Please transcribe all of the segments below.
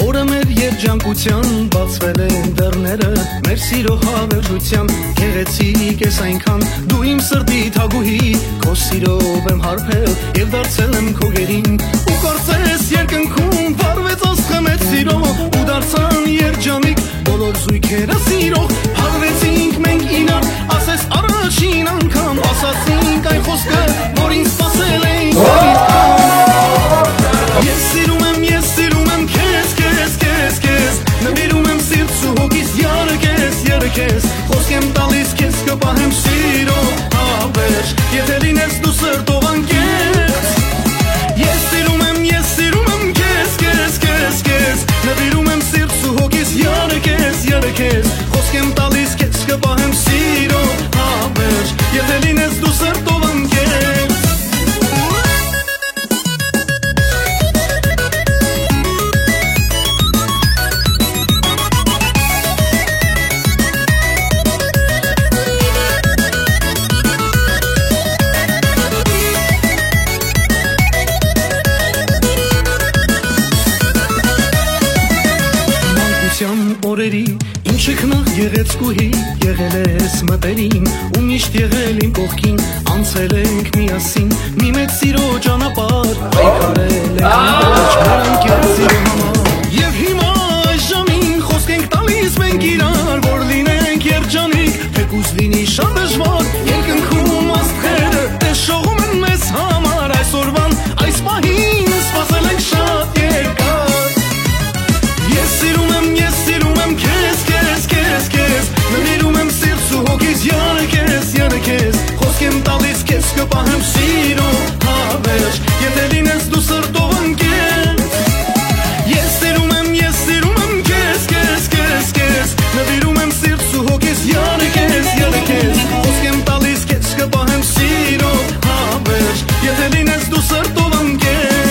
Օրը մեր երջանկության բացվել են դռները, մեր սիրո հավերժության գեղեցիկ ես այնքան, դու իմ սրտի թագուհի, քո սիրով եմ հարբել եւ դարձել եմ քո գերին, ու կարծես երկնքում վառվեց աստղը մեծ սիրո, ու դարձան երջանիկ բոլոր զույգերը սիրող, հարվեցինք մենք իրար, ասես առաջին անգամ, ասացինք այն խոսքը, որ ինձ սպասել էինք Ես սիրում եմ քեզ, նվիրում եմ սիրտս ու հոգիս երգես, խոսք եմ տալիս քեզ կպահեմ սիրով հավերժ, եթե լինես դու սրտով անկեղծ Ես սիրում եմ քեզ, նվիրում եմ սիրտս ու հոգիս երգես, խոսք եմ տալիս քեզ կպահեմ սիրով հավերժ, եթե լինես դու սրտով անկեղծ օրերի իմ շքնաղ գեղեցկուհի եղել ես մտերիմ ու միշտ եղել իմ կողքին անցել ենք միասին մի մեծ սիրո ճանապարհ այգարել ենք անջրանքեր սիրո համար եւ հիմա այժմին խոսք ենք տալիս մենք իրար որ լինենք երջանիկ թեկուզ լինի շատ դժվար երկնքում աստղերը տեսողում են մեզ համար այսօրվան այս պահին սպասել ենք շատ երկար Ես սիրում եմ քեզ, նվիրում եմ սիրտս ու հոգիս երգես, խոսք եմ տալիս քեզ կպահեմ սիրով հավերժ, եթե լինես դու սրտով անկեղծ Ես սիրում եմ քեզ, նվիրում եմ սիրտս ու հոգիս երգես, խոսք եմ տալիս քեզ կպահեմ սիրով հավերժ, եթե լինես դու սրտով անկեղծ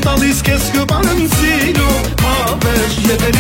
Տալիս քեզ կպահեմ սիրով հավերժ, եթե